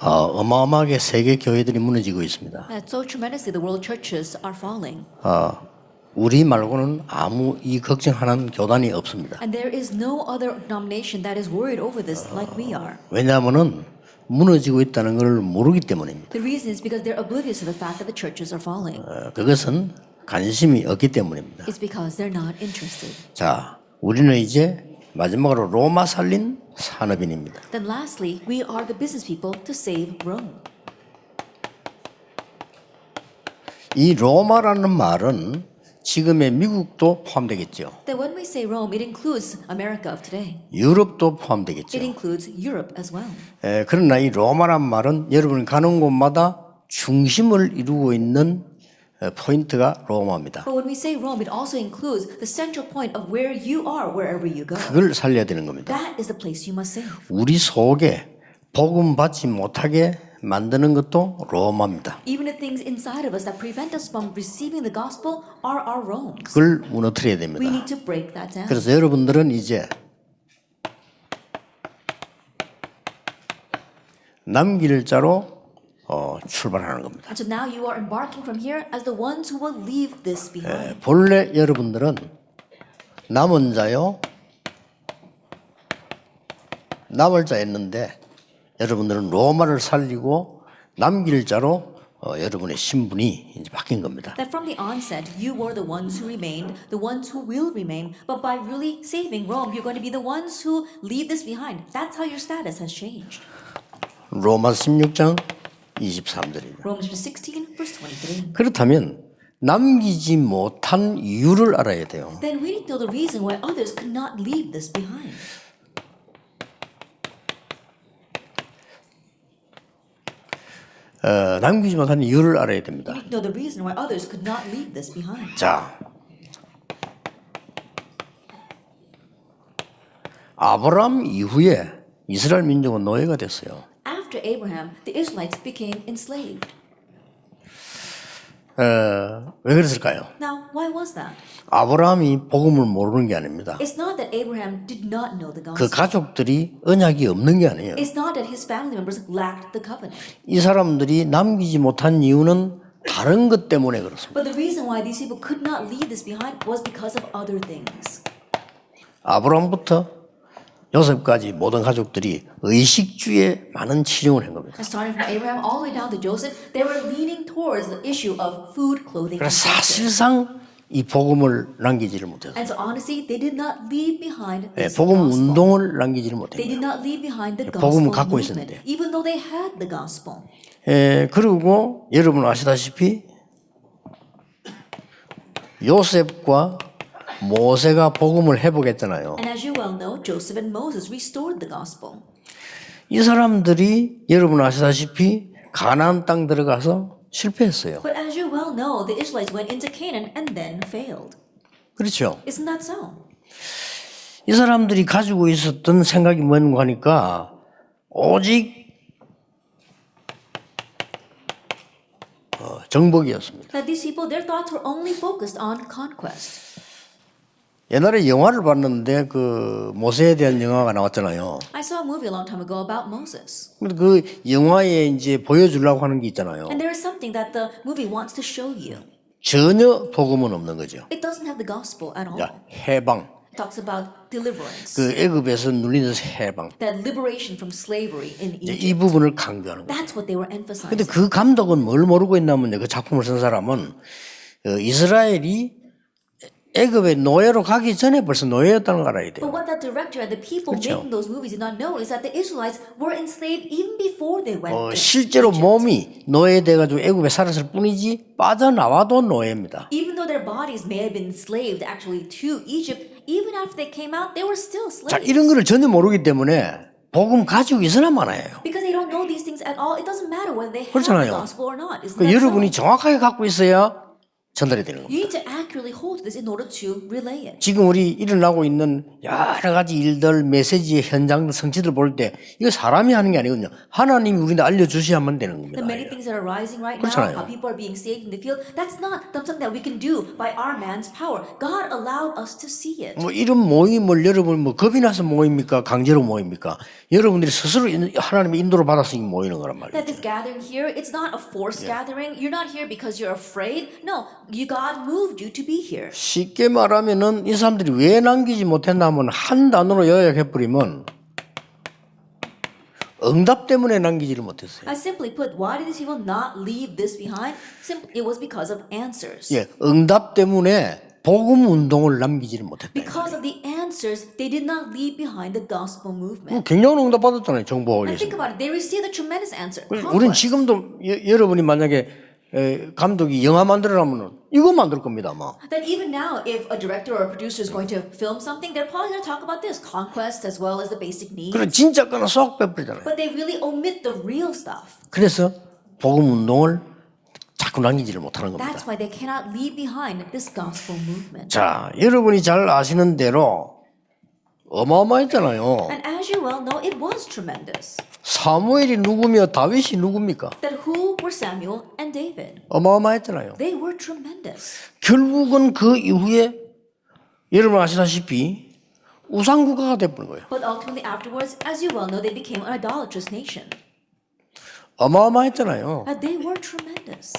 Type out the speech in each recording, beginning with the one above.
어마어마하게 세계 교회들이 무너지고 있습니다. So tremendously, the world churches are falling. 우리 말고는 아무 이 걱정하는 교단이 없습니다. And there is no other denomination that is worried over this like we are. 왜냐하면은 무너지고 있다는 걸 모르기 때문입니다. The reason is because they're oblivious to the fact that the churches are falling. 그것은 관심이 없기 때문입니다. It's because they're not interested. 자, 우리는 이제 마지막으로 로마 살린 산업인입니다. Then lastly, we are the business people to save Rome. 이 로마라는 말은 지금의 미국도 포함되겠죠. Then when we say Rome, it includes America of today. 유럽도 포함되겠죠. It includes Europe as well. 그러나 이 로마란 말은 여러분이 가는 곳마다 중심을 이루고 있는 포인트가 로마입니다. But when we say Rome, it also includes the central point of where you are, wherever you go. 그걸 살려야 되는 겁니다. That is the place you must save. 우리 속에 복음 받지 못하게 만드는 것도 로마입니다. Even the things inside of us that prevent us from receiving the gospel are our Romes. 그걸 무너뜨려야 We 됩니다. need to break that down. 그래서 여러분들은 이제 남길 자로 출발하는 겁니다. And so now you are embarking from here as the ones who will leave this behind. 본래 여러분들은 남은 자요, 남을 자였는데 여러분들은 로마를 살리고 남길 자로 여러분의 신분이 이제 바뀐 겁니다. That from the onset, you were the ones who remained, the ones who will remain, but by really saving Rome, you're going to be the ones who leave this behind. That's how your status has changed. 로마 16장 23절입니다. Romans 16, verse 23. 그렇다면 남기지 못한 이유를 알아야 돼요. Then we need to know the reason why others could not leave this behind. 남기지 못한 이유를 알아야 됩니다. We need to know the reason why others could not leave this behind. 자, 아브라함 이후에 이스라엘 민족은 노예가 됐어요. After Abraham, the Israelites became enslaved. 왜 그랬을까요? Now, why was that? 아브라함이 복음을 모르는 게 아닙니다. It's not that Abraham did not know the 그 gospel. 가족들이 언약이 없는 게 아니에요. It's not that his family members lacked the covenant. 이 사람들이 남기지 못한 이유는 다른 것 때문에 그렇습니다. But the reason why these people could not leave this behind was because of other things. 아브라함부터 요셉까지 모든 가족들이 의식주에 많은 치중을 한 겁니다. And starting from Abraham all the way down to Joseph, they were leaning towards the issue of food, clothing, and 그래서 shelter. 사실상 이 복음을 남기지를 못했어요. And so honestly, they did not leave behind this 복음 gospel. 운동을 남기지를 They 못했어요. did not leave behind the 복음을 gospel 갖고 movement, 있었는데. even though they had the gospel. 그리고 여러분 아시다시피 요셉과 모세가 복음을 회복했잖아요. And as you well know, Joseph and Moses restored the gospel. 이 사람들이 여러분 아시다시피 가나안 땅 들어가서 실패했어요. But as you well know, the Israelites went into Canaan and then failed. 그렇죠. Isn't that so? 이 사람들이 가지고 있었던 생각이 뭔가 하니까 오직 정복이었습니다. That these people, their thoughts were only focused on conquest. 옛날에 영화를 봤는데 그 모세에 대한 영화가 나왔잖아요. I saw a movie a long time ago about Moses. 근데 그 영화에 이제 보여주려고 하는 게 있잖아요. And there is something that the movie wants to show you. 전혀 복음은 없는 거죠. It doesn't have the gospel at all. 자, 해방. It talks about deliverance. 그 애굽에서 눌리는 해방. That liberation from slavery in 이제 Egypt. 이 부분을 강조하는 거예요. That's what they were 근데 emphasizing. 그 감독은 뭘 모르고 있냐면 그 작품을 쓴 사람은 이스라엘이 애굽의 노예로 가기 전에 벌써 노예였다는 걸 알아야 돼요. But what that director and the people 그렇죠. making those movies did not know is that the Israelites were enslaved even before they went to 실제로 Egypt. 몸이 노예돼가지고 애굽에 살았을 뿐이지 빠져나와도 노예입니다. Even though their bodies may have been enslaved actually to Egypt, even after they came out, they were still 자, slaves. 이런 거를 전혀 모르기 때문에 복음 가지고 있으나 마나요. Because they don't know these things at all. It doesn't matter whether they have the 그렇잖아요. gospel or not. Isn't 그 that 여러분이 so? 정확하게 갖고 있어야 전달이 되는 겁니다. You need to accurately hold this in order to relay it. 지금 우리 일어나고 있는 여러 가지 일들, 메시지의 현장, 성취들 볼 때 이거 사람이 하는 게 아니거든요. 하나님이 우리한테 알려주셔야만 되는 겁니다. The many things that are rising right 그렇잖아요. now, how people are being saved in the field, that's not something that we can do by our man's power. God allowed us to see it. 뭐 이런 모임을 여러분 뭐 겁이 나서 모입니까? 강제로 모입니까? 여러분들이 스스로 하나님의 인도를 받았으니 모이는 거란 말이에요. That this gathering here, it's not a forced gathering. You're not here because you're afraid. No, God moved you to be here. 쉽게 말하면은 이 사람들이 왜 남기지 못했나 하면 한 단어로 요약해버리면 응답 때문에 남기지를 못했어요. I simply put, why did these people not leave this behind? It was because of answers. 예, 응답 때문에 복음 운동을 남기지를 못했다. Because of the answers, they did not leave behind the gospel movement. 굉장한 응답 받았잖아요. 정보가 And think 올려서. about it, they received a tremendous answer. 우리는 지금도 여러분이 만약에 감독이 영화 만들어라면 이거 만들 겁니다, 아마. That even now, if a director or a producer is going to film something, they're probably going to talk about this, conquest as well as the basic needs. 그럼 진짜 거는 쏙 빼버리잖아요. But they really omit the real stuff. 그래서 복음 운동을 자꾸 남기지를 못하는 겁니다. That's why they cannot leave behind this gospel movement. 자, 여러분이 잘 아시는 대로 어마어마했잖아요. And as you well know, it was tremendous. 사무엘이 누구며 다윗이 누굽니까? That who were Samuel and David? 어마어마했잖아요. They were tremendous. 결국은 그 이후에 여러분 아시다시피 우상국가가 돼버린 거예요. But ultimately afterwards, as you well know, they became an idolatrous nation. 어마어마했잖아요. And they were tremendous.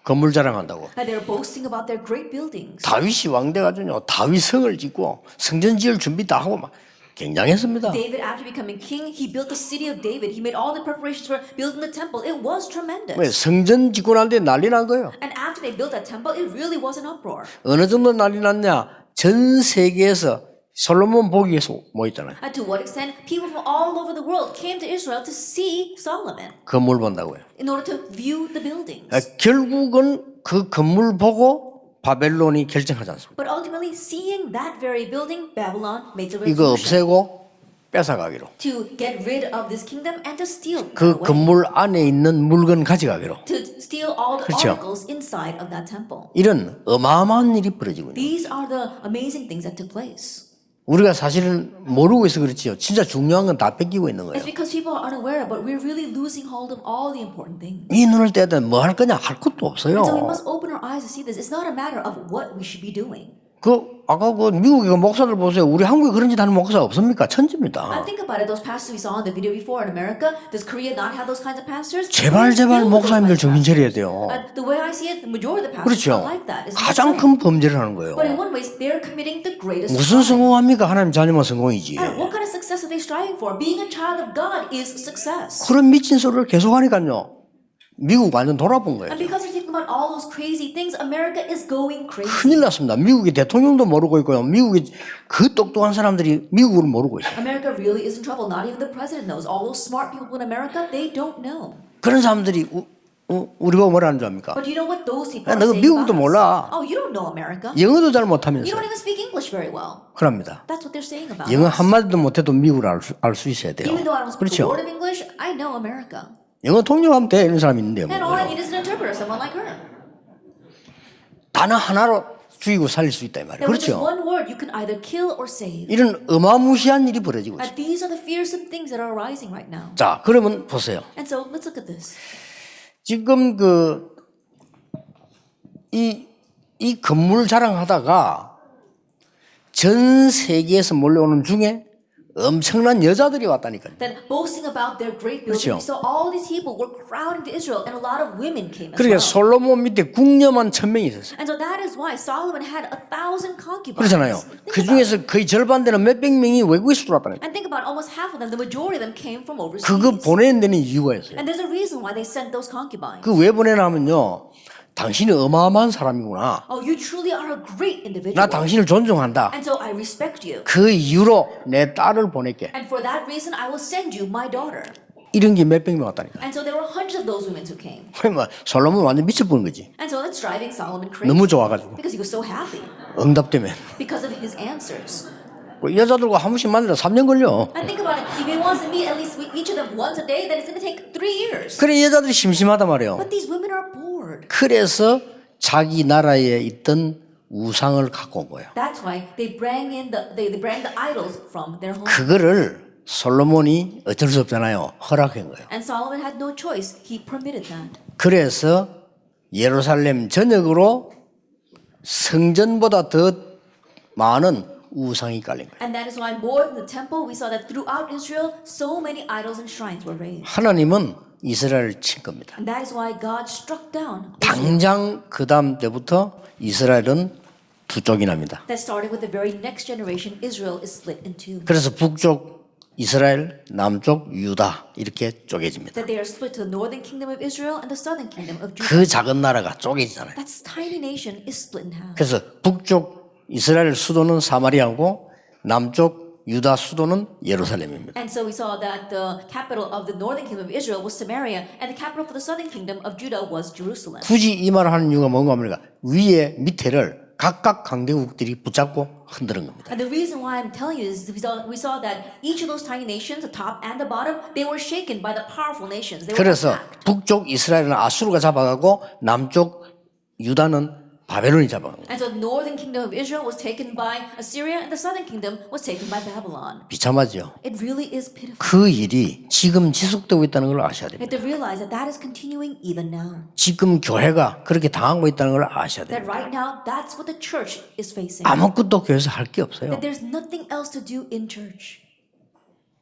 건물 자랑한다고. And they were boasting about their great buildings. 다윗이 왕돼가지고요. 다윗성을 짓고 성전 지을 준비 다 하고 막 굉장했습니다. David, after becoming king, he built the city of David. He made all the preparations for building the temple. It was tremendous. 왜 성전 짓고 난 뒤에 난리 난 거예요. And after they built that temple, it really was an uproar. 어느 정도 난리 났냐? 전 세계에서 솔로몬 보기 위해서 모였잖아요. And to what extent people from all over the world came to Israel to see Solomon 건물 본다고요. in order to view the buildings. 결국은 그 건물 보고 바벨론이 결정하지 않습니다. But ultimately, seeing that very building, Babylon made the 이거 resolution 없애고 뺏어가기로. to get rid of this kingdom and to steal 그 that away. 건물 안에 있는 물건 가져가기로. To steal all the 그렇죠. articles inside of that temple. 이런 어마어마한 일이 벌어지고 있는 거예요. These are the amazing things that took place. 우리가 사실은 모르고 있어 그렇지요. 진짜 중요한 건 다 뺏기고 있는 거예요. It's because people are unaware, but we're really losing hold of all the important things. 이 눈을 떼다 뭐 할 거냐 할 것도 없어요. And so we must open our eyes to see this. It's not a matter of what we should be doing. 아까 그 미국의 그 목사들 보세요. 우리 한국에 그런 짓 하는 목사 없습니까? I 천지입니다. think about it. Those pastors we saw in the video before in America, does Korea not have those kinds of pastors? 제발 Filled with those 목사님들 kinds of 정신 차려야 pastors. 돼요. The way I see it, the majority of the pastors 그렇죠. are like that. It's 가장 not 큰 범죄를 하는 거예요. But in one way, they're committing the greatest 무슨 crime. 성공합니까? 하나님 자녀만 성공이지. And what kind of success are they striving for? Being a child of God is success. 그런 미친 소리를 계속하니까요. 미국 완전 돌아본 거예요. And because they're thinking about all those crazy things, America is going crazy. 큰일 났습니다. 미국의 대통령도 모르고 있고요. 미국의 그 똑똑한 사람들이 미국을 모르고 있어요. America really is in trouble. Not even the president knows. All those smart people in America, they don't know. 그런 사람들이 우리 보고 뭐라는 줄 압니까? But you know what those people 야, are 너 saying 미국도 about us? 몰라. Oh, you don't know America. 영어도 잘 You 못하면서 don't even speak English very well. 그럽니다. That's what they're saying about 영어 us. 한마디도 못해도 미국을 알 수 있어야 돼요. Even though I don't speak a 그렇죠? word of English, I know America. 영어 통역하면 돼 이런 사람이 있는데요. And all I need is an interpreter, someone like her. 단어 하나로 죽이고 살릴 수 있다 이 말이에요. That with just 그렇죠? one word, you can either kill or save. 이런 어마무시한 일이 벌어지고 있어요. And these are the fearsome things that are arising right now. 자, 그러면 보세요. And so let's look at this. 지금 이 건물 자랑하다가 전 세계에서 몰려오는 중에 엄청난 여자들이 왔다니까요. That boasting about their great building, 그렇죠. so all these people were crowding to Israel, and a lot of women came as 그러니까 well. 솔로몬 밑에 궁녀만 1000명이 있었어요. And so that is why Solomon had 1,000 concubines. 그렇잖아요. 그 중에서 거의 절반 되는 몇백 명이 외국에서 들어왔다니까요. And think about almost half of them, the majority of them came from overseas. 그거 보내는 데는 이유가 있어요. And there's a reason why they sent those concubines. 그 왜 보내냐면요. 당신이 어마어마한 사람이구나. Oh, you truly are a great individual. 나 당신을 존중한다. And so I respect you. 그 이유로 내 딸을 보낼게. And for that reason, I will send you my daughter. 이런 게 몇백 명 왔다니까. And so there were hundreds of those women who came. 뭐 솔로몬 완전 미쳐버린 거지. And so that's driving Solomon crazy. 너무 좋아가지고. Because he was so happy. 응답 때문에. Because of his answers. 여자들과 한 번씩 만나다 3년 걸려. And think about it. If he wants to meet at least each of them once a day, then it's going to take 3 years. 그래 여자들이 심심하단 말이에요. But these women are bored. word. 그래서 자기 나라에 있던 우상을 갖고 온 거예요. That's why they bring in they bring the idols from their home. 그거를 솔로몬이 어쩔 수 없잖아요. 허락한 거예요. And Solomon had no choice. He permitted that. 그래서 예루살렘 전역으로 성전보다 더 많은 우상이 깔린 거예요. And that is why more than the temple, we saw that throughout Israel, so many idols and shrines were raised. 하나님은 이스라엘을 친 겁니다. And that is why God struck down. 당장 그 다음 때부터 이스라엘은 두 쪽이 납니다. That started with the very next generation, Israel is split in two. 그래서 북쪽 이스라엘, 남쪽 유다 이렇게 쪼개집니다. That they are split to the northern kingdom of Israel and the southern kingdom of Judah. 그 작은 나라가 쪼개지잖아요. That tiny nation is split in half. 그래서 북쪽 이스라엘 수도는 사마리아고 남쪽 유다 수도는 예루살렘입니다. And so we saw that the capital of the northern kingdom of Israel was Samaria, and the capital for the southern kingdom of Judah was Jerusalem. 굳이 이 말을 하는 이유가 뭔가 합니까? 위에 밑에를 각각 강대국들이 붙잡고 흔드는 겁니다. And the reason why I'm telling you is we saw that each of those tiny nations, the top and the bottom, they were shaken by the powerful nations. They were 그래서 attacked. 북쪽 이스라엘은 아수르가 잡아가고 남쪽 유다는 바벨론이 잡아간 거예요. And so the northern kingdom of Israel was taken by Assyria, and the southern kingdom was taken by Babylon. 비참하죠. It really is pitiful. 그 일이 지금 지속되고 있다는 걸 아셔야 You 됩니다. have to realize that that is continuing even now. 지금 교회가 그렇게 당하고 있다는 걸 아셔야 That 됩니다. right now, that's what the church is facing. 아무것도 교회에서 할 게 없어요. That there's nothing else to do in church.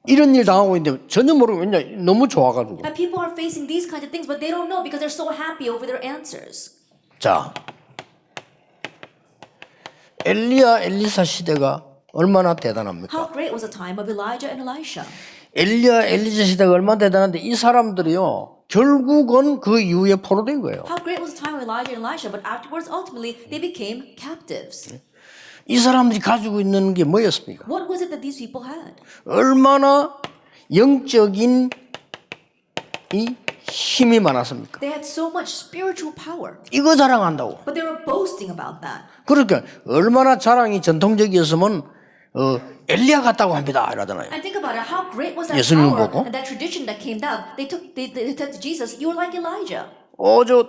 이런 일 당하고 있는데 전혀 모르고 왜냐 너무 좋아가지고. That people are facing these kinds of things, but they don't know because they're so happy over their answers. 자, 엘리야 엘리사 시대가 얼마나 대단합니까? How great was the time of Elijah and Elisha? 엘리야 엘리사 시대가 얼마나 대단한데 이 사람들이요 결국은 그 이후에 포로된 거예요. How great was the time of Elijah and Elisha? But afterwards, ultimately, they became captives. 이 사람들이 가지고 있는 게 뭐였습니까? What was it that these people had? 얼마나 영적인 이 힘이 많았습니까? They had so much spiritual power, 이거 자랑한다고. but they were boasting about that. 그러니까 얼마나 자랑이 전통적이었으면 엘리야 같다고 합니다 이러잖아요. And think about it, how great was that 예수님을 power 보고? and that tradition that came down? They said to Jesus, "You are like Elijah." 저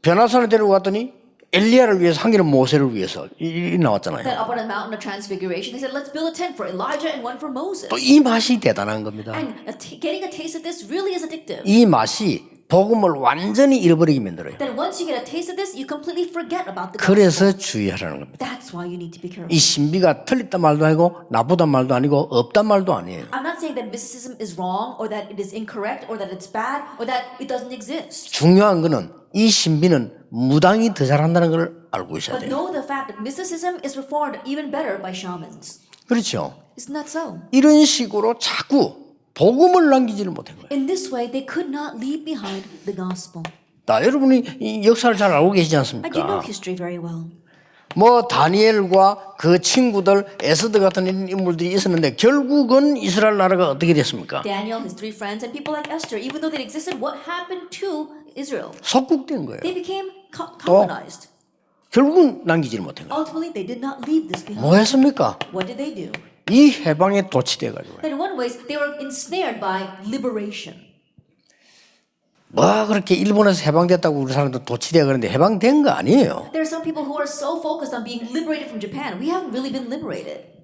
변화산에 데리고 갔더니 엘리야를 위해서 한 개는 모세를 위해서 이 나왔잖아요. That up on a mountain of transfiguration, they said, "Let's build a tent for Elijah and one for Moses." 또 이 맛이 대단한 겁니다. And getting a taste of this really is addictive. 이 맛이 복음을 완전히 잃어버리게 만들어요. That once you get a taste of this, you completely forget about the gospel. 그래서 주의하라는 겁니다. That's why you need to be careful. 이 신비가 틀렸단 말도 아니고 나쁘단 말도 아니고 없단 말도 아니에요. I'm not saying that mysticism is wrong or that it is incorrect or that it's bad or that it doesn't exist. 중요한 거는 이 신비는 무당이 더 잘한다는 걸 알고 있어야 But 돼요. know the fact that mysticism is performed even better by shamans. 그렇죠. Isn't that so? 이런 식으로 자꾸 복음을 남기지를 못한 거예요. In this way, they could not leave behind the gospel. 나 여러분이 이 역사를 잘 알고 계시지 And you know 않습니까? history very well. 뭐 다니엘과 그 친구들 에스더 같은 인물들이 있었는데 결국은 이스라엘 나라가 어떻게 됐습니까? Daniel, his three friends, and people like Esther, even though they existed, what happened to Israel? 속국된 거예요. They became colonized. 결국은 남기지를 못한 거예요. Ultimately, they did not leave this behind. 뭐 했습니까? What did they do? 이 해방에 도취돼 가지고. In one ways, they were ensnared by liberation. 뭐 그렇게 일본에서 해방됐다고 우리 사람들 도취돼 그러는데 해방된 거 아니에요. There are some people who are so focused on being liberated from Japan. We haven't really been liberated.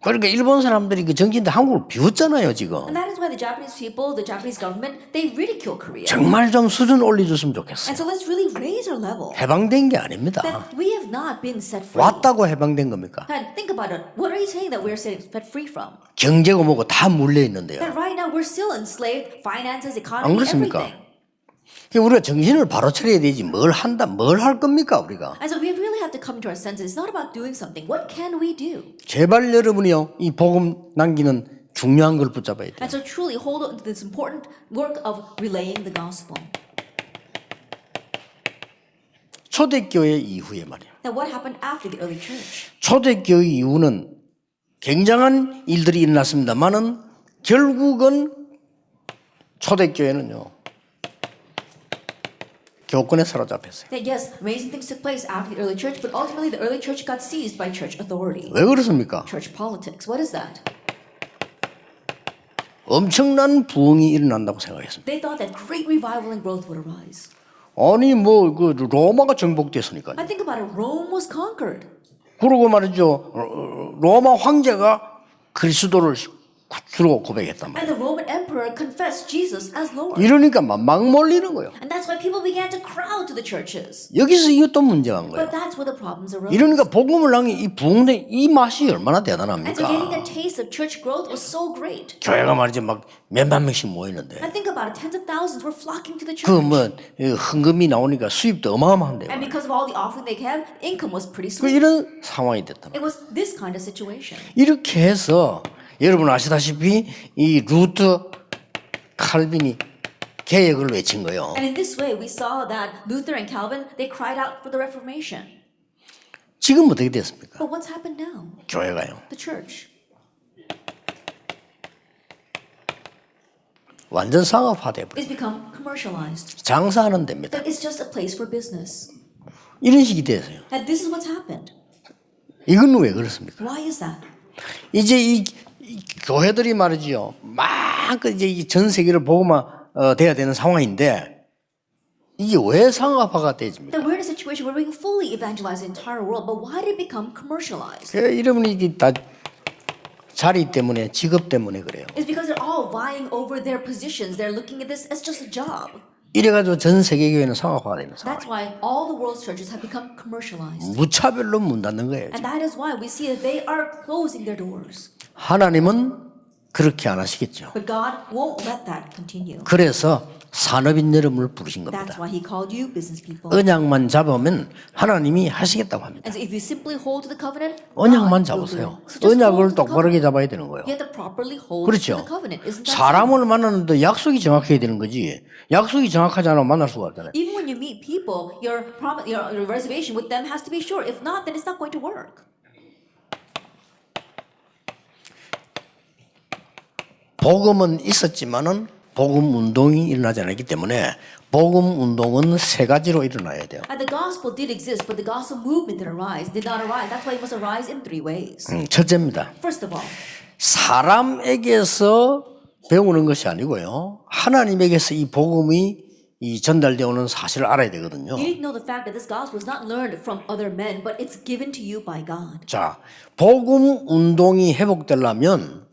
그러니까 일본 사람들이 그 정치인데 한국을 비웃잖아요 지금. And that is why the Japanese people, the Japanese government, they ridicule Korea. 정말 좀 수준 올려줬으면 좋겠어요. And so let's really raise our level. 해방된 게 아닙니다. That we have not been set free. 왔다고 해방된 겁니까? And think about it. What are you saying that we're set free from? 경제고 뭐고 다 물려 있는데요. That right now we're still enslaved, finances, 안 economy, 그렇습니까? everything. 우리가 정신을 바로 차려야 되지 뭘 한다, 뭘 할 겁니까 우리가? And so we really have to come to our senses. It's not about doing something. What can we do? 제발 여러분이요 이 복음 남기는 중요한 걸 붙잡아야 돼요. And so truly hold on to this important work of relaying the gospel. 초대교회 이후에 말이에요. Now what happened after the early church? 초대교회 이후는 굉장한 일들이 일어났습니다만은 결국은 초대교회는요 교권에 사로잡혔어요. That yes, amazing things took place after the early church, but ultimately the early church got seized by church authority. 왜 그렇습니까? Church politics. What is that? 엄청난 부흥이 일어난다고 생각했습니다. They thought that great revival and growth would arise. 아니 뭐 그 로마가 정복됐으니까요. I think about it. Rome was conquered. 그러고 말이죠. 로마 황제가 그리스도를 주로 고백했단 말이에요. And the Roman emperor confessed Jesus as Lord. 이러니까 막 몰리는 거예요. And that's why people began to crowd to the churches. 여기서 이것도 문제가 한 거예요. But that's where the problems arose. 이러니까 복음을 향해 이 부흥된 이 맛이 얼마나 And so getting 대단합니까? a taste of church growth was so great. 교회가 말이죠 막 몇만 명씩 모이는데 And think about it, tens of thousands were flocking to the church. 그 뭐 헌금이 나오니까 수입도 어마어마한데요. And because of all the offering they gave, income was pretty 그 sweet. 이런 상황이 됐다. It was this kind of situation. 이렇게 해서 여러분 아시다시피 이 루트 칼빈이 개혁을 외친 거예요. And in this way, we saw that Luther and Calvin, they cried out for the Reformation. 지금 어떻게 됐습니까? But what's happened now? 교회가요. The church. 완전 상업화돼 버려. It's become commercialized. 장사하는 데입니다. That it's just a place for business. 이런 식이 됐어요. And this is what's happened. 이건 왜 그렇습니까? Why is that? 이제 이 교회들이 말이죠. 막 이제 전 세계를 보고만 돼야 되는 상황인데 이게 왜 상업화가 되집니까? That we're in a situation where we can fully evangelize the entire world, but why did it become commercialized? 이러면 이게 다 자리 때문에 직업 때문에 그래요. It's because they're all vying over their positions. They're looking at this as just a job. 이래가지고 전 세계 교회는 상업화되는 상황. That's why all the world's churches have become commercialized. 무차별로 문 닫는 거예요. And that is why we see that they are closing their doors. 하나님은 그렇게 안 하시겠죠. But God won't let that continue. 그래서 산업인 여러분을 부르신 That's 겁니다. why He called you business people. 언약만 잡으면 하나님이 하시겠다고 합니다. And so if you simply hold to the covenant, 언약만 God will do 잡으세요. it. So just hold 언약을 to the 똑바르게 covenant. 잡아야 되는 거예요. You have to properly hold to 그렇죠. the covenant. Isn't that so? 사람을 만나는데 약속이 정확해야 되는 거지. 약속이 정확하지 않으면 만날 수가 없잖아요. Even when you meet people, your reservation with them has to be sure. If not, then it's not going to work. 복음은 있었지만은 복음 운동이 일어나지 않았기 때문에 복음 운동은 세 가지로 일어나야 돼요. And the gospel did exist, but the gospel movement did not arise. That's why it must arise in three ways. 첫째입니다. First of all, 사람에게서 배우는 것이 아니고요. 하나님에게서 이 복음이 이 전달되어 오는 사실을 알아야 되거든요. you need to know the fact that this gospel is not learned from other men, but it's given to you by God. 자, 복음 운동이 회복되려면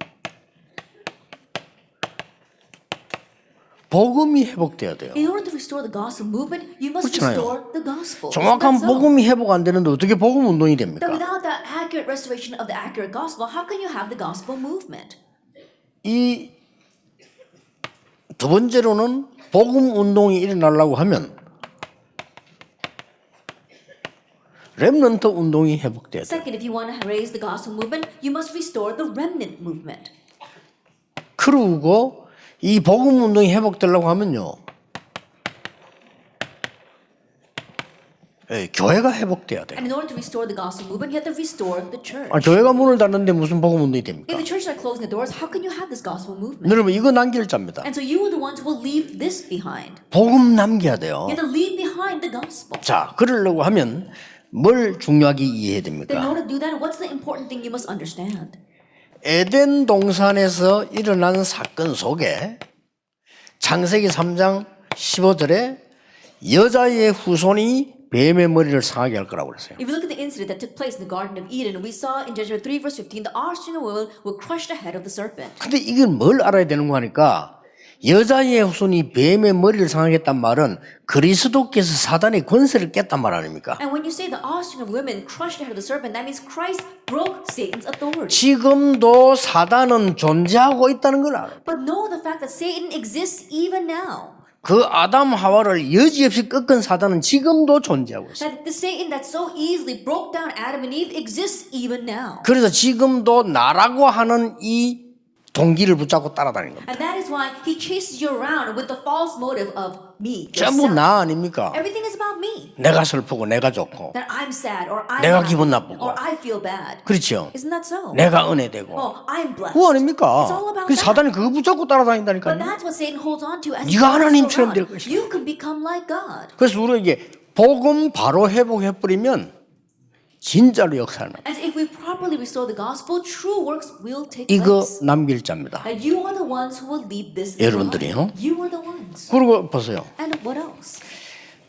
복음이 회복돼야 돼요. In order to restore the gospel movement, you must 그렇잖아요. restore the gospel. 정확한 That's so. 복음이 회복 안 되는데 어떻게 복음 운동이 That 됩니까? without the accurate restoration of the accurate gospel, how can you have the gospel movement? 이 두 번째로는 복음 운동이 일어나려고 하면 렘넌트 운동이 회복돼야 돼요. Second, if you want to raise the gospel movement, you must restore the remnant movement. 그리고 이 복음 운동이 회복되려고 하면요. 교회가 회복돼야 돼요. And in order to restore the gospel movement, you have to restore the church. 교회가 문을 닫는데 무슨 복음 운동이 됩니까? If the churches are closing the doors, how can you have this gospel movement? 여러분 이거 남길자입니다. And so you are the ones who will leave this behind. 복음 남겨야 돼요. You have to leave behind the gospel. 자, 그러려고 하면 뭘 중요하게 이해해야 Then in 됩니까? order to do that, what's the important thing you must understand? 에덴 동산에서 일어난 사건 속에 창세기 3장 15절에 여자의 후손이 뱀의 머리를 상하게 할 거라고 그랬어요. If you look at the incident that took place in the Garden of Eden, we saw in Judges 3 verse 15, the offspring of woman will crush the head of the serpent. 근데 이건 뭘 알아야 되는 거 하니까 여자의 후손이 뱀의 머리를 상하겠단 말은 그리스도께서 사단의 권세를 깼단 말 아닙니까? And when you say the offspring of women crushed the head of the serpent, that means Christ broke Satan's authority. 지금도 사단은 존재하고 있다는 걸 알아요. But know the fact that Satan exists even now. 그 아담 하와를 여지없이 꺾은 사단은 지금도 존재하고 있어요. That the Satan that so easily broke down Adam and Eve exists even now. 그래서 지금도 나라고 하는 이 동기를 붙잡고 따라다니는 겁니다. And that is why he chases you around with the false motive of me. 전부 yourself. 나 아닙니까? Everything is about me. 내가 슬프고 내가 좋고 That I'm sad or I'm 내가 happy, 기분 나쁘고. or I feel bad. 그렇죠. Isn't that so? 내가 은혜되고 Oh, I'm blessed. 그거 아닙니까? It's all about 그 that. 사단이 그거 붙잡고 But 따라다닌다니까요. that's what Satan holds on to. As 네가 he 하나님처럼 goes 될 around. 것이다. You can become like God. 그래서 우리가 이게 복음 바로 회복해버리면 진짜로 역사를 납니다. And if we properly restore the gospel, true works will take 이거 place. 남길 자입니다. And you are the ones who will lead this. 여러분들이요. You are the ones. 그리고 보세요. And what else?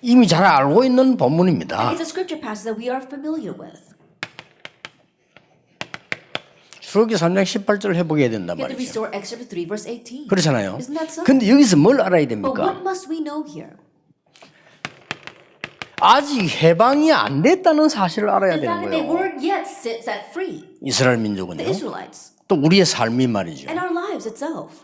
이미 잘 알고 있는 본문입니다. It's a scripture passage that we are familiar with. 출애굽기 3장 18절을 회복해야 된단 You have to 말이죠. restore Exodus 3 verse 18. 그렇잖아요. Isn't that so? 근데 여기서 뭘 알아야 But 됩니까? what must we know here? 아직 해방이 안 됐다는 사실을 알아야 The 되는 fact that they 거예요. weren't yet set free, 이스라엘 the 민족은요. Israelites, 또 우리의 삶이 말이죠. and our lives itself.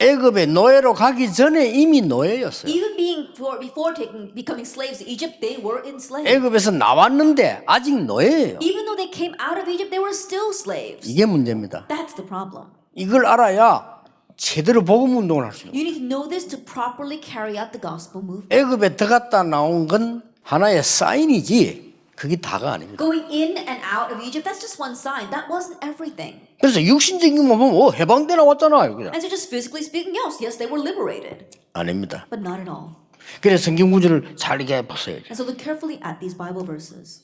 애굽에 노예로 가기 전에 이미 노예였어요. Even before becoming slaves to Egypt, they were enslaved. 애굽에서 나왔는데 아직 노예예요. Even though they came out of Egypt, they were still slaves. 이게 문제입니다. That's the problem. 이걸 알아야 제대로 복음 운동을 할 수 있어요. You need to know this to properly carry out the gospel movement. 애굽에 들어갔다 나온 건 하나의 사인이지 그게 다가 아닙니다. Going in and out of Egypt, that's just one sign. That wasn't everything. 그래서 육신적인 것만 보면 해방돼 나왔잖아요. 그냥. And so just physically speaking, yes, they were liberated. 아닙니다. But not at all. 그래서 성경 구절을 잘 이렇게 보세요. And so look carefully at these Bible verses.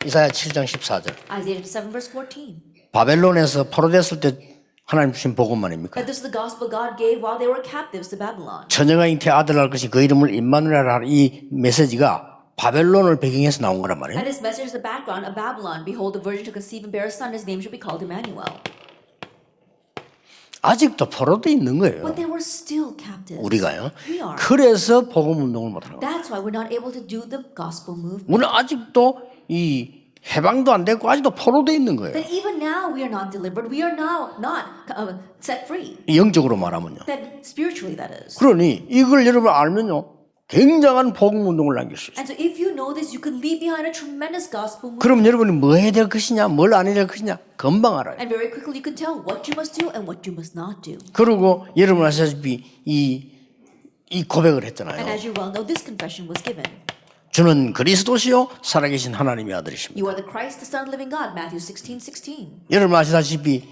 이사야 7장 14절. Isaiah 7 verse 14. 바벨론에서 포로됐을 때 하나님 주신 복음 아닙니까? That this is the gospel God gave while they were captives to Babylon. 처녀가 잉태 아들 낳을 것이 그 이름을 임마누엘이라 하는 이 메시지가 바벨론을 배경해서 나온 거란 말이에요. And his message is the background of Babylon. Behold, the virgin to conceive and bear a son, his name shall be called Emmanuel. 아직도 포로돼 있는 거예요. But they were still captives. 우리가요. We are. 그래서 복음 운동을 못 하는 거예요. That's why we're not able to do the gospel movement. 우리는 아직도 이 해방도 안 됐고 아직도 포로돼 있는 거예요. That even now we are not delivered. We are now not set free. 영적으로 말하면요. That spiritually, that is. 그러니 이걸 여러분 알면요. 굉장한 복음 운동을 남길 수 있어요. And so if you know this, you can leave behind a tremendous gospel movement. 그럼 여러분이 뭐 해야 될 것이냐, 뭘 안 해야 될 것이냐 금방 알아요. And very quickly you can tell what you must do and what you must not do. 그리고 여러분 아시다시피 이 고백을 And 했잖아요. as you well know, this confession was given. 주는 그리스도시요 살아계신 하나님의 아들이십니다. You are the Christ, the Son of the living God. Matthew 16:16. 여러분 아시다시피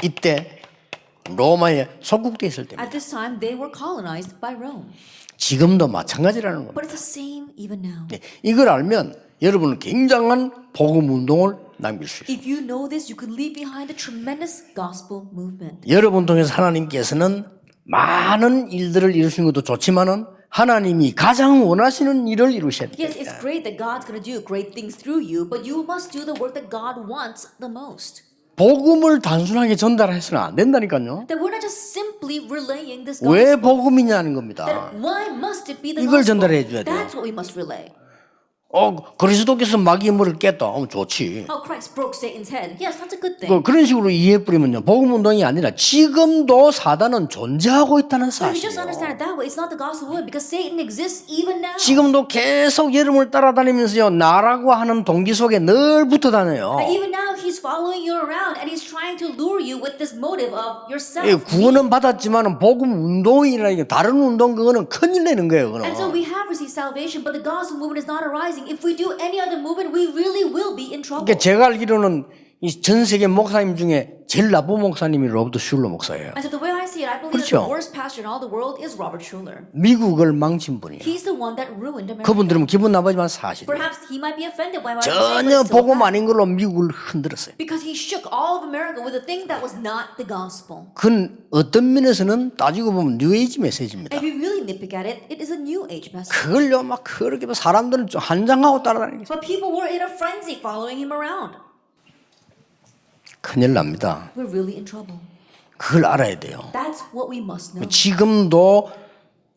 이때 로마에 속국돼 있을 때입니다. At this time, they were colonized by Rome. 지금도 마찬가지라는 겁니다. But it's the same even now. 네, 이걸 알면 여러분은 굉장한 복음 운동을 남길 수 있어요. If you know this, you can leave behind a tremendous gospel movement. 여러분 통해서 하나님께서는 많은 일들을 이루시는 것도 좋지만은 하나님이 가장 원하시는 일을 이루셔야 돼요. Yes, it's great that God's going to do great things through you, but you must do the work that God wants the most. 복음을 단순하게 전달해서는 안 된다니까요. That we're not just simply relaying this 왜 gospel. 복음이냐는 겁니다. That why must it be the 이걸 gospel? 전달해 줘야 돼요. That's what we must relay. 그리스도께서 마귀의 머리를 깼다. 좋지. How Christ broke Satan's head. Yes, that's a good thing. 그런 식으로 이해해 뿌리면요. 복음 운동이 아니라 지금도 사단은 존재하고 있다는 But if you just 사실이에요. understand it that way, it's not the gospel movement because Satan exists even now. 지금도 계속 여러분을 따라다니면서요. 나라고 하는 동기 속에 늘 붙어 다녀요. And even now, he's following you around and he's trying to lure you with this motive of yourself. 구원은 받았지만 복음 운동이라는 게 다른 운동 그거는 큰일 내는 거예요. And so 그거는. we have received salvation, but the gospel movement is not arising. If we do any other movement, we really will be in trouble. 그러니까 제가 알기로는 이 전 세계 목사님 중에 제일 나쁜 목사님이 로버트 슐러 목사예요. And so the way I see it, I believe that 그렇죠. the worst pastor in all the world is Robert Schuller. 미국을 망친 분이에요. He's the one that ruined America. 그분 들으면 기분 나쁘지만 사실이에요. Perhaps he might be offended by what I'm saying, 전혀 but it's still 복음 fact. 아닌 걸로 미국을 흔들었어요. Because he shook all of America with a thing that was not the gospel. 그건 어떤 면에서는 따지고 보면 뉴에이지 메시지입니다. And if you really nitpick at it, it is a new age message. 그걸요 막 그렇게 사람들은 좀 한장하고 따라다니는 게 But people were in a frenzy following him around. 큰일 납니다. We're really in trouble. 그걸 알아야 돼요. That's what we must know. 지금도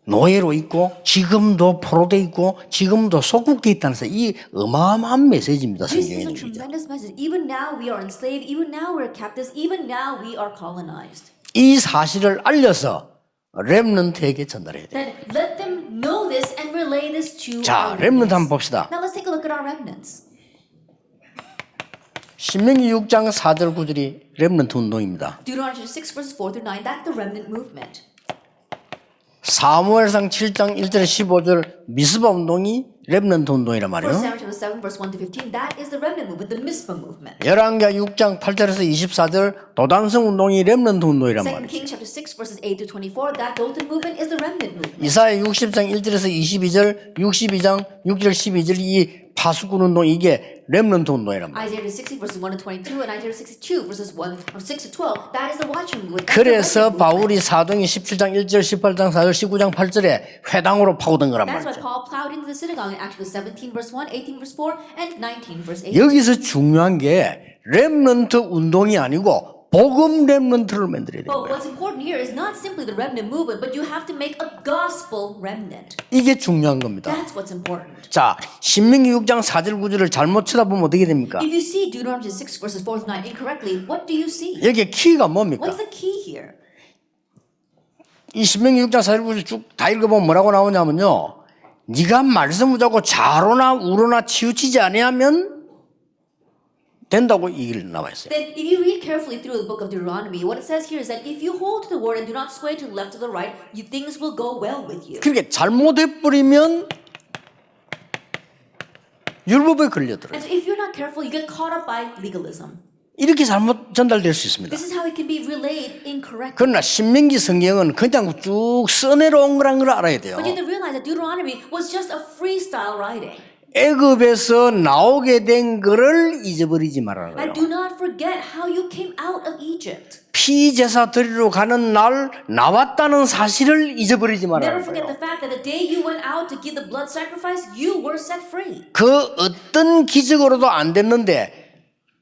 노예로 있고 지금도 포로돼 있고 지금도 속국돼 있다는 이 어마어마한 메시지입니다. This is a 성경에는. tremendous message. Even now we are enslaved. Even now we're captives. Even now we are colonized. 이 사실을 알려서 렘넌트에게 전달해야 돼요. Then let them know this and relay this to 자, our 렘넌트 remnants. 한번 봅시다. Now let's take a look at our remnants. 신명기 6장 4절 9절이 렘넌트 운동입니다. Deuteronomy 6 verses 4 through 9. That's the remnant movement. 사무엘상 7장 1절 15절 미스바 운동이 렘넌트 운동이란 1 말이에요. Samuel 7 verse 1 to 15. That is the remnant movement, the Mizpah movement. 열왕기하 6장 8절에서 24절 도단성 운동이 렘넌트 운동이란 2 말이에요. Kings chapter 6 verses 8 to 24. That Dothan movement is the remnant movement. 이사야 60장 1절에서 22절, 62장 6절 12절 이 파수꾼 운동 이게 렘넌트 운동이란 말이에요. Isaiah 60 verses 1 to 22 and Isaiah 62 verses 1 or 6 to 12. That is the watchman movement. That's the 그래서 remnant movement. 바울이 사도행 17장 1절, 18장 4절, 19장 8절에 회당으로 파고든 거란 That's why 말이죠. Paul plowed into the synagogue in Acts 17 verse 1, 18 verse 4, and 19 verse 8. 여기서 중요한 게 렘넌트 운동이 아니고 복음 렘넌트를 만들어야 돼요. But what's important here is not simply the remnant movement, but you have to make a gospel remnant. 이게 중요한 겁니다. That's what's important. 자, 신명기 6장 4절 9절을 잘못 쳐다보면 어떻게 됩니까? If you see Deuteronomy 6 verses 4 to 9 incorrectly, what do you see? 여기에 키가 뭡니까? What's the key here? 이 신명기 6장 4절 9절 쭉 다 읽어보면 뭐라고 나오냐면요. 네가 말씀을 잡고 좌로나 우로나 치우치지 아니하면 된다고 이길 나와 있어요. Then if you read carefully through the book of Deuteronomy, what it says here is that if you hold to the word and do not sway to the left or the right, things will go well with you. 그렇게 잘못해버리면 율법에 걸려들어요. And so if you're not careful, you get caught up by legalism. 이렇게 잘못 전달될 수 있습니다. This is how it can be relayed incorrectly. 그러나 신명기 성경은 그냥 쭉 써내려온 거란 걸 알아야 돼요. But you have to realize that Deuteronomy was just a freestyle writing. 애굽에서 나오게 된 거를 잊어버리지 말아라. And do not forget how you came out of Egypt. 피제사 드리러 가는 날 나왔다는 사실을 잊어버리지 Never 말아라. forget the fact that the day you went out to give the blood sacrifice, you were set free. 그 어떤 기적으로도 안 됐는데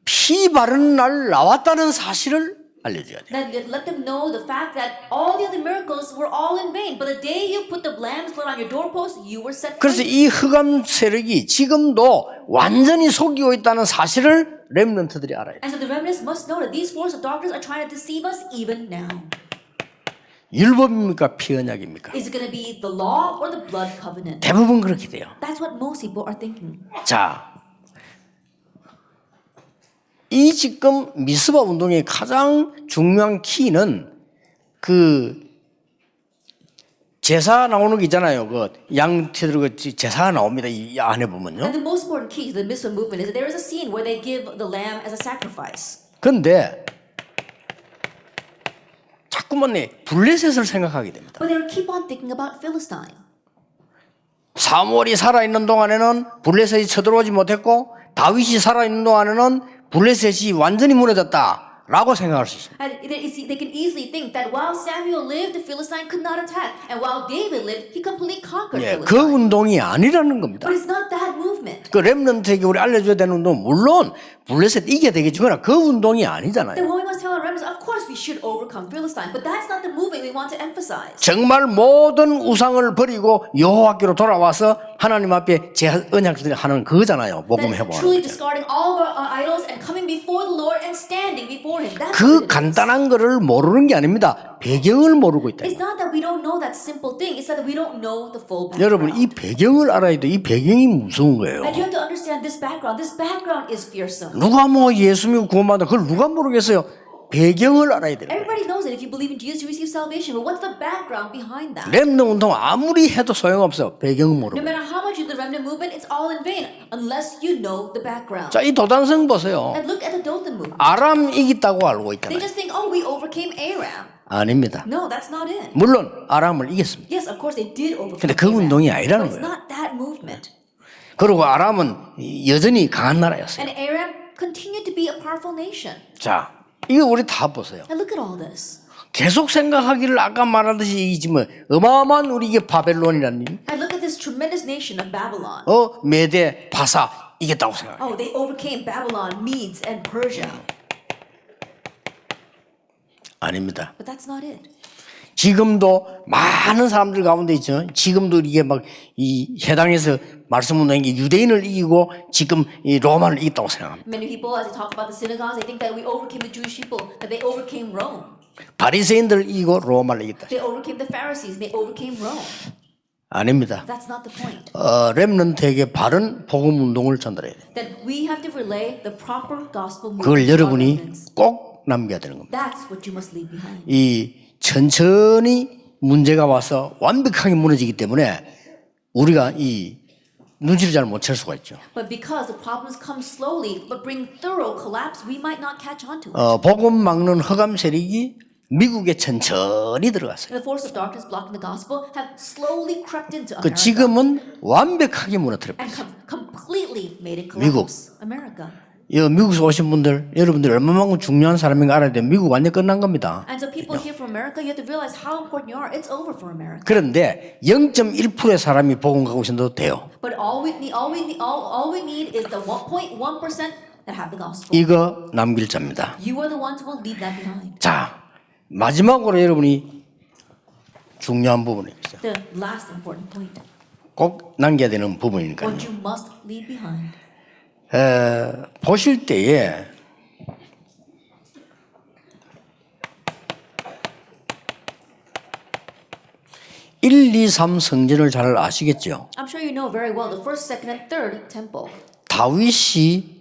피 바르는 날 나왔다는 사실을 알려줘야 돼. Then let them know the fact that all the other miracles were all in vain. But the day you put the lamb's blood on your doorpost, you were set 그래서 free. 이 흑암 세력이 지금도 완전히 속이고 있다는 사실을 렘넌트들이 알아야 돼. And so the remnants must know that these forces of darkness are trying to deceive us even now. 율법입니까? 피 언약입니까? Is it going to be the law or the blood covenant? 대부분 그렇게 돼요. That's what most people are thinking. 자, 이 지금 미스바 운동의 가장 중요한 키는 그 제사 나오는 게 있잖아요. 그 양태들 그 제사가 나옵니다. 이 안에 보면요. And the most important key to the Mitzvah movement is that there is a scene where they give the lamb as a sacrifice. 그런데 자꾸만 블레셋을 생각하게 됩니다. But they keep on thinking about Philistine. 사무엘이 살아있는 동안에는 블레셋이 쳐들어오지 못했고 다윗이 살아있는 동안에는 블레셋이 완전히 무너졌다라고 생각할 수 있습니다. And they can easily think that while Samuel lived, the Philistine could not attack. And while David lived, he completely conquered 예, 그 Philistine. 운동이 아니라는 겁니다. But it's not that movement. 그 렘넌트에게 우리 알려줘야 되는 운동 물론 블레셋 이겨야 되겠지만 그 운동이 Then 아니잖아요. what we must tell our remnants, of course we should overcome Philistine, but that's not the movement we want to emphasize. 정말 모든 우상을 버리고 여호와께로 돌아와서 하나님 앞에 제 언약들을 하는 그거잖아요. 복음 That 회복하는 truly 거죠. discarding all of our idols and coming before the Lord and standing before Him. That's 그 what it is. 간단한 거를 모르는 게 아닙니다. 배경을 모르고 있다. It's not that we don't know that simple thing. It's that we don't know the full background. 여러분 이 배경을 알아야 돼. 이 배경이 무서운 거예요. And you have to understand this background. This background is fearsome. 누가 뭐 예수 믿고 구원받아 그걸 누가 모르겠어요. 배경을 알아야 돼요. Everybody knows that if you believe in Jesus, you receive salvation. But what's the background behind that? 렘넌트 운동 아무리 해도 소용없어. 배경을 모르고. No matter how much you do the remnant movement, it's all in vain unless you know the background. 자, 이 도단성 보세요. And look at the Dothan movement. 아람 이겼다고 알고 They 있잖아요. just think, oh, we overcame Aram. 아닙니다. No, that's not it. 물론 아람을 이겼습니다. Yes, of course they did overcome 근데 그 Aram. 운동이 But 아니라는 it's 거예요. not that movement. 그리고 아람은 여전히 강한 나라였어요. And Aram continued to be a powerful nation. 자, 이거 우리 다 보세요. And look at all this. 계속 생각하기를 아까 말하듯이 이지만 어마어마한 우리 이게 바벨론이라는 일. And look at this tremendous nation of Babylon. 메대, 바사 이겼다고 생각해요. Oh, they overcame Babylon, Medes, and Persia. 아닙니다. But that's not it. 지금도 많은 사람들 가운데 있죠. 지금도 이게 막 이 해당에서 말씀은 게 유대인을 이기고 지금 이 로마를 이겼다고 생각합니다. Many people, as they talk about the synagogues, they think that we overcame the Jewish people, that they overcame Rome. 바리새인들을 이기고 로마를 이겼다. They overcame the Pharisees, they overcame Rome. 아닙니다. That's not the point. 렘넌트에게 바른 복음 운동을 전달해야 돼요. That we have to relay the proper gospel 그걸 movement to our 여러분이 remnants. 꼭 남겨야 되는 겁니다. That's what you must leave behind. 이 천천히 문제가 와서 완벽하게 무너지기 때문에 우리가 이 눈치를 잘 못 챌 수가 있죠. But because the problems come slowly but bring thorough collapse, we might not catch on to it. 복음 막는 흑암 세력이 미국에 천천히 들어갔어요. The force of darkness blocking the gospel have slowly crept into 그 America 지금은 완벽하게 무너뜨려. and completely made it 미국. collapse. America. 미국에서 오신 분들, 여러분들 얼마만큼 중요한 사람인가 알아야 돼요. 미국 완전 끝난 겁니다. And so people here from America, you have to realize how important you are. It's over for America. 그런데 0.1%의 사람이 복음 가고 있어도 돼요. But all we need is the 1.1% that have the gospel. 이거 남길 자입니다. You are the ones who will leave that behind. 자, 마지막으로 여러분이 중요한 부분이 있어요. The last important point, 꼭 남겨야 되는 부분이니까요. what you must leave behind. 보실 때에 (1, 2, 3) 성전을 잘 아시겠죠? I'm sure you know very well the first, second, and third temple. 다윗이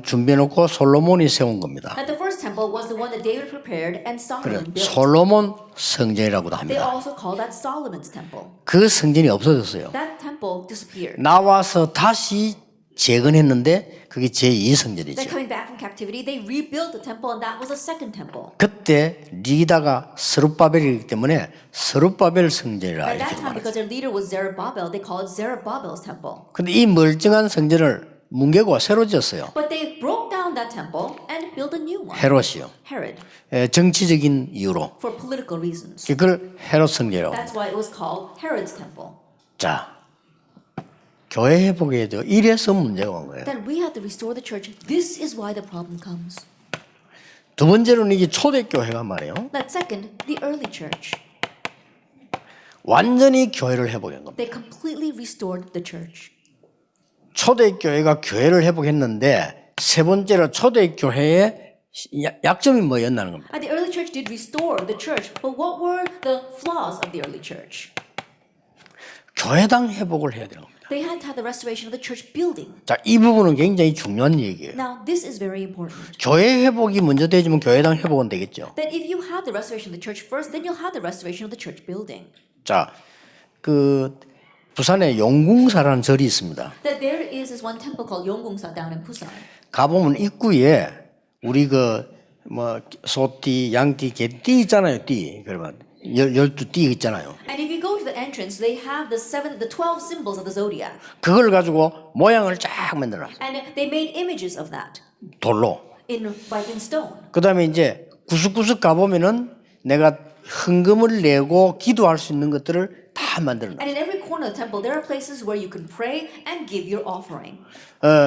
준비해놓고 솔로몬이 세운 겁니다. That the first temple was the one that David prepared and Solomon built. 솔로몬 성전이라고도 They 합니다. also call that Solomon's temple. 그 성전이 없어졌어요. That temple disappeared. 나와서 다시 재건했는데 그게 제2 Then 성전이죠. coming back from captivity, they rebuilt the temple, and that was the second temple. 그때 리다가 스룹바벨이기 때문에 스룹바벨 성전이라 At that 이렇게 time, 말해요. because their leader was Zerubbabel, they called it Zerubbabel's temple. 근데 이 멀쩡한 성전을 뭉개고 새로 지었어요. But they broke down that temple and built a new one. 헤롯이요. Herod, 정치적인 이유로 for political reasons. 그걸 헤롯 성전이라고. That's why it was called Herod's temple. 자, 교회 회복해야 돼요. 이래서 문제가 온 거예요. That we have to restore the church. This is why the problem comes. 두 번째로는 이게 초대교회가 말이에요. That second, the early church. 완전히 교회를 회복한 겁니다. They completely restored the church. 초대교회가 교회를 회복했는데 세 번째로 초대교회의 약점이 뭐였나는 겁니다. And the early church did restore the church, but what were the flaws of the early church? 교회당 회복을 해야 되는 겁니다. They had to have the restoration of the church building. 자, 이 부분은 굉장히 중요한 얘기예요. Now, this is very important. 교회 회복이 먼저 되지만 교회당 회복은 되겠죠. That if you have the restoration of the church first, then you'll have the restoration of the church building. 자, 부산에 용궁사라는 절이 있습니다. That there is this one temple called Yonggungsa down in Busan. 가보면 입구에 우리 소띠, 양띠, 개띠 있잖아요. 띠. 그러면 12띠 있잖아요. And if you go to the entrance, they have the 12 symbols of the zodiac. 그걸 가지고 모양을 쫙 만들어놨어요. And they made images of that 돌로. in stone. 그다음에 이제 구석구석 가보면은 내가 헌금을 내고 기도할 수 있는 것들을 다 만들어놨어요. And in every corner of the temple, there are places where you can pray and give your offering.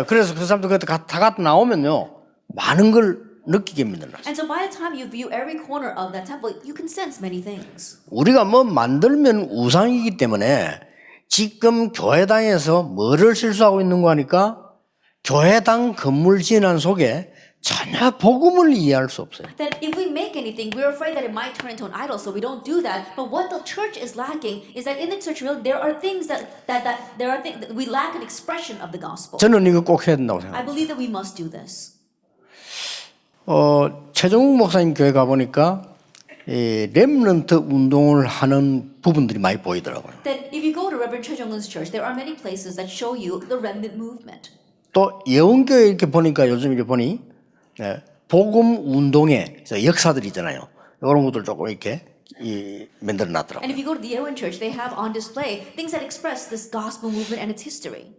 그래서 그 사람들 그때 다 갔다 나오면요. 많은 걸 느끼게 만들어놨어요. And so by the time you view every corner of that temple, you can sense many things. 우리가 만들면 우상이기 때문에 지금 교회당에서 뭐를 실수하고 있는 거 하니까 교회당 건물 진안 속에 전혀 복음을 이해할 수 없어요. That if we make anything, we're afraid that it might turn into an idol, so we don't do that. But what the church is lacking is that in the church building, there are things that we lack an expression of the gospel. 저는 이거 꼭 해야 된다고 생각해요. I believe that we must do this. 최종국 목사님 교회 가보니까 이 렘넌트 운동을 하는 부분들이 많이 보이더라고요. That if you go to Reverend Choi Jung-eun's church, there are many places that show you the remnant movement. 또 예원교회 이렇게 보니까 요즘 이렇게 보니 복음 운동의 역사들이 있잖아요. 이런 것들 조금 이렇게 만들어 놨더라고요. And if you go to the Yeowon church, they have on display things that express this gospel movement and its history.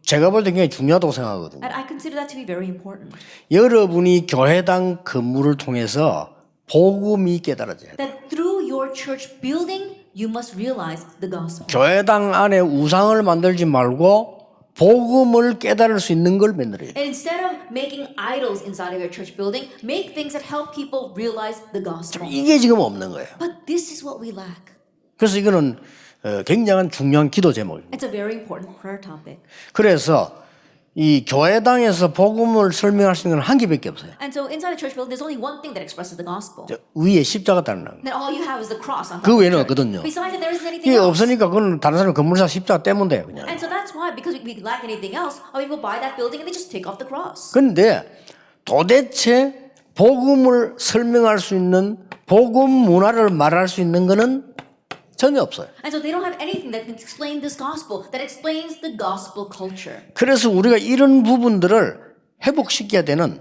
제가 볼 때 굉장히 중요하다고 생각하거든요. And I consider that to be very important. 여러분이 교회당 건물을 통해서 복음이 깨달아져야 돼요. That through your church building, you must realize the gospel. 교회당 안에 우상을 만들지 말고 복음을 깨달을 수 있는 걸 만들어야 돼요. And instead of making idols inside of your church building, make things that help people realize the gospel. 이게 지금 없는 거예요. But this is what we lack. 그래서 이거는 굉장한 중요한 기도 제목입니다. It's a very important prayer topic. 그래서 이 교회당에서 복음을 설명할 수 있는 건 한 개밖에 없어요. And so inside a church building, there's only one thing that expresses the gospel. 위에 십자가 달는 거. Then all you have is the cross on top 그 of the 외에는 church. 없거든요. Besides that, there isn't anything 이게 else. 없으니까 그건 다른 사람 건물사 십자가 떼면 돼요, 그냥. And so that's why, because we lack anything else, people buy that building and they just take off the cross. 그런데 도대체 복음을 설명할 수 있는 복음 문화를 말할 수 있는 거는 전혀 없어요. And so they don't have anything that can explain this gospel, that explains the gospel culture. 그래서 우리가 이런 부분들을 회복시켜야 되는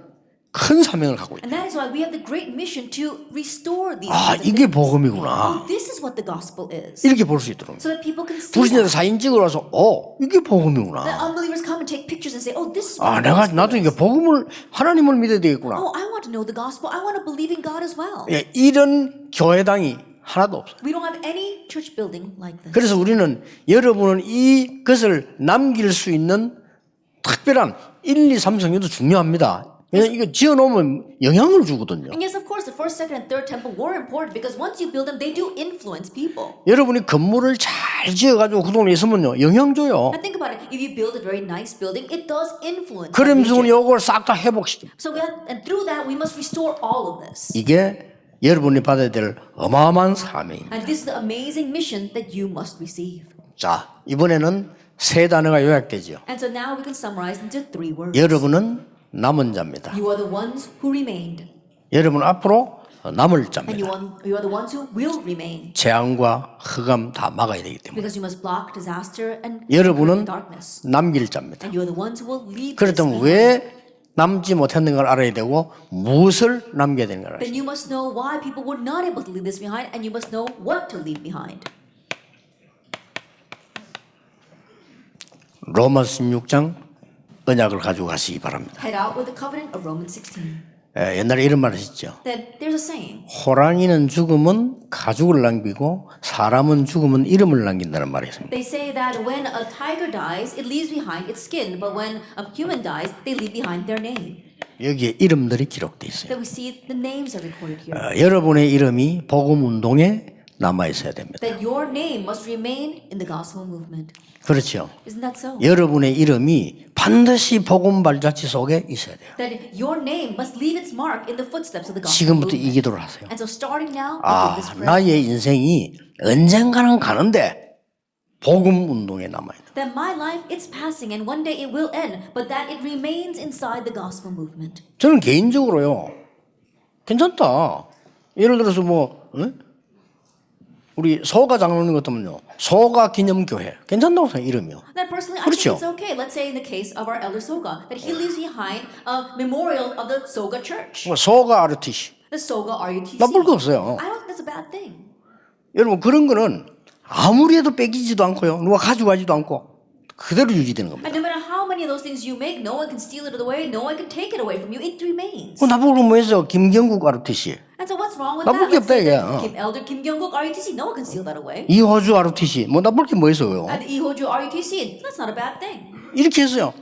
큰 사명을 갖고 있다. And that is why we have the great mission to restore these 아, things. 이게 복음이구나. Oh, this is what the gospel is. 이렇게 볼 수 있도록. So that people can see 불신자들 that. 사진 찍으러 와서 이게 That 복음이구나. unbelievers come and take pictures and say, oh, this is 아, what the 내가 gospel 나도 is. 이게 복음을 하나님을 믿어야 되겠구나. Oh, I want to know the gospel. I want to believe in God as well. 예, 이런 교회당이 하나도 없어요. We don't have any church building like this. 그래서 우리는 여러분은 이것을 남길 수 있는 특별한 1, 2, 3 성경도 중요합니다. 왜냐면 이거 지어놓으면 영향을 주거든요. And yes, of course, the first, second, and third temple were important because once you build them, they do influence people. 여러분이 건물을 잘 지어가지고 그 동네에 있으면요, 영향 줘요. Now think about it. If you build a very nice building, it does influence. that 그러면서 우리 region. 이걸 싹 다 회복시킵니다. So and through that, we must restore all of this. 이게 여러분이 받아야 될 어마어마한 사명입니다. And this is the amazing mission that you must receive. 자, 이번에는 세 단어가 요약되죠. And so now we can summarize into 3 words. 여러분은 남은 자입니다. You are the ones who remained. 여러분 앞으로 남을 And 자입니다. you are the ones who will remain. 재앙과 흑암 다 막아야 되기 때문에. Because you must block disaster and 여러분은 darkness. 남길 자입니다. And you are the ones who will leave this 그렇다면 behind. 왜 남지 못했는 걸 알아야 되고 무엇을 남겨야 되는 걸 알아야 Then you must know why people were not able to leave this behind, and you must know what to leave behind. 로마 16장 언약을 가지고 가시기 바랍니다. Head out with the covenant of Romans 16. 옛날에 이런 말 하셨죠. Then there's a saying. 호랑이는 죽으면 가죽을 남기고 사람은 죽으면 이름을 남긴다는 말이 있습니다. They say that when a tiger dies, it leaves behind its skin, but when a human dies, they leave behind their name. 여기에 이름들이 기록되어 있어요. That we see the names are recorded here. 여러분의 이름이 복음 운동에 남아 있어야 됩니다. That your name must remain in the gospel movement. 그렇죠. Isn't that so? 여러분의 이름이 반드시 복음 발자취 속에 있어야 돼요. That your name must leave its mark in the footsteps of the gospel 지금부터 movement. 이 기도를 하세요. And so starting now, 아, with this prayer, 나의 인생이 언젠가는 가는데 복음 운동에 남아 있는. that my life it's passing and one day it will end, but that it remains inside the gospel movement. 저는 개인적으로요, 괜찮다. 예를 들어서 우리 소가 장로님 같으면요, 소가 기념교회 괜찮다고 생각해요. 이름이요. Then personally, I 그렇죠. think it's okay. Let's say in the case of our elder Soga, that he leaves behind a memorial of the Soga Church, 소가 ROTC the Soga RUTC. 나쁠 거 없어요. I don't think that's a bad thing. 여러분 그런 거는 아무리 해도 뺏기지도 않고요, 누가 가져가지도 않고 그대로 유지되는 겁니다. And no matter how many of those things you make, no one can steal it away, no one can take it away from you. It remains. 나보고 뭐해서 김경국 ROTC, And so what's wrong with 나쁠 that? 게 Let's 없다 say 이게. that Elder Kim Kyung-guk RUTC, no one can steal that away. 이호주 ROTC 나쁠 게 뭐 있어요? And the Ihoju RUTC, that's not a bad thing. 이렇게 했어요.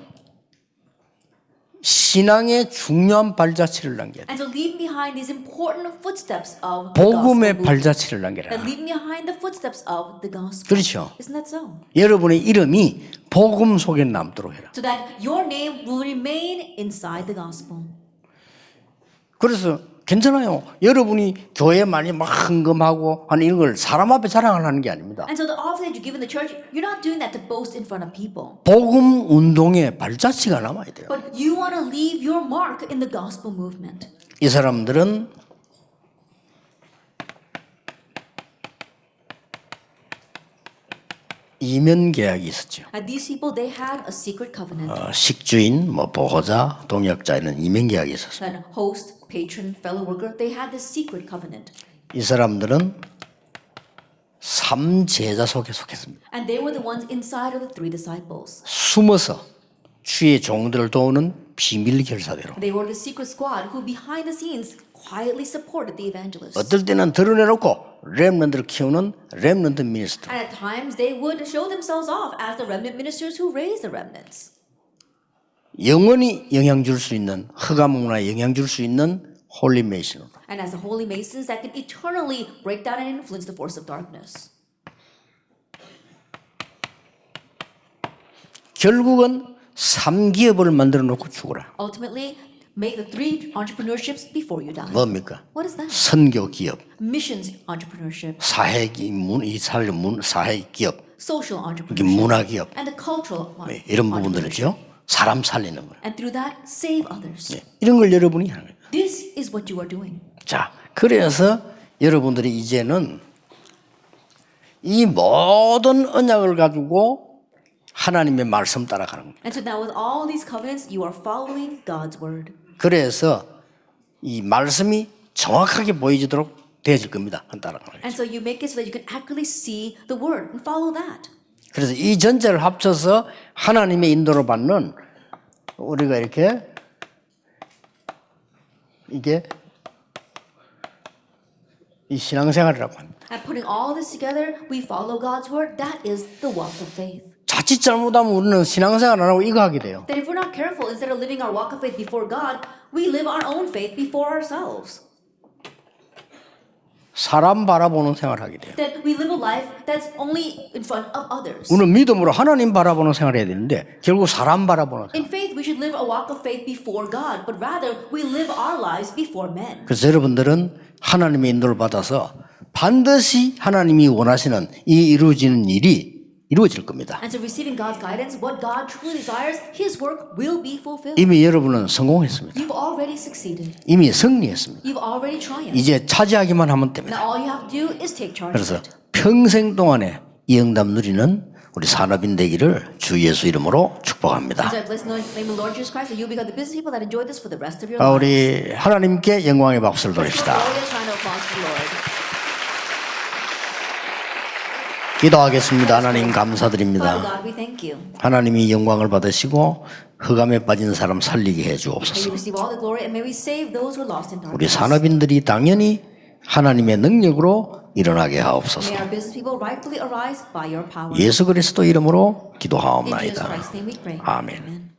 신앙의 중요한 발자취를 남겨야 돼. And so leave behind these important footsteps of the gospel 복음의 movement. 발자취를 남겨라. And leave behind the footsteps of the gospel. 그렇죠. Isn't that so? 여러분의 이름이 복음 속에 남도록 해라. So that your name will remain inside the gospel. 그래서 괜찮아요. 여러분이 교회 많이 막 헌금하고 하는 이런 걸 사람 앞에 자랑하는 게 아닙니다. And so the offering that you give in the church, you're not doing that to boast in front of people. 복음 운동의 발자취가 남아야 돼요. But you want to leave your mark in the gospel movement. 이 사람들은 이면 계약이 있었죠. And these people, they had a secret covenant. 식주인, 보호자, 동역자에는 이면 계약이 있었어요. That host, patron, fellow worker, they had this secret covenant. 이 사람들은 삼제자 속에 속했습니다. And they were the ones inside of the 3 disciples. 숨어서 주의 종들을 도우는 비밀 결사대로. They were the secret squad who behind the scenes quietly supported the evangelists. 어떨 때는 드러내놓고 렘넌트를 키우는 렘넌트 미니스터. And at times they would show themselves off as the remnant ministers who raised the remnants. 영원히 영향 줄 수 있는 흑암 문화에 영향 줄 수 있는 홀리 메이슨으로. And as the holy masons that can eternally break down and influence the force of darkness. 결국은 3기업을 만들어 놓고 죽어라. Ultimately, make the 3 entrepreneurships before you die. 뭡니까? What is that? 선교 기업, Missions entrepreneurship, 사회 기업, social 이게 entrepreneurship, 문화 기업 and the cultural 이런 entrepreneurship. 부분들이죠. 사람 살리는 거예요. And through that, save others. 이런 걸 여러분이 하는 거예요. This is what you are doing. 자, 그래서 여러분들이 이제는 이 모든 언약을 가지고 하나님의 말씀 따라가는 거예요. And so now with all these covenants, you are following God's word. 그래서 이 말씀이 정확하게 보여지도록 되어질 겁니다. 따라가는 거예요. And so you make it so that you can accurately see the word and follow that. 그래서 이 전체를 합쳐서 하나님의 인도를 받는 우리가 이렇게 이게 이 신앙생활이라고 합니다. And putting all this together, we follow God's word. That is the walk of faith. 자칫 잘못하면 우리는 신앙생활 안 하고 이거 하게 돼요. That if we're not careful, instead of living our walk of faith before God, we live our own faith before ourselves. 사람 바라보는 생활을 하게 돼요. That we live a life that's only in front of others. 우리는 믿음으로 하나님 바라보는 생활을 해야 되는데 결국 사람 바라보는 생활. In faith, we should live a walk of faith before God, but rather we live our lives before men. 그래서 여러분들은 하나님의 인도를 받아서 반드시 하나님이 원하시는 이 이루어지는 일이 이루어질 겁니다. And so receiving God's guidance, what God truly desires, His work will be fulfilled. 이미 여러분은 성공했습니다. You've already succeeded. 이미 승리했습니다. You've already triumphed. 이제 차지하기만 하면 됩니다. Now all you have to do is take charge of 그래서 it. 평생 동안에 이 응답 누리는 우리 산업인 되기를 주 예수 이름으로 축복합니다. So I bless the name of the Lord Jesus Christ, that you become the business people that enjoy this for the rest of your lives. 우리 하나님께 영광의 박수를 돌립시다. Glorious round of applause to the Lord. 기도하겠습니다. 하나님 Father 감사드립니다. God, we thank you. 하나님이 영광을 받으시고 흑암에 빠진 사람 살리게 해 May 주옵소서. you receive all the glory and may we save those who are lost in 우리 darkness. 산업인들이 당연히 하나님의 능력으로 일어나게 하옵소서. May our business people rightfully arise by your power. 예수 그리스도 이름으로 In Jesus 기도하옵나이다. Christ's name we pray. 아멘. Amen.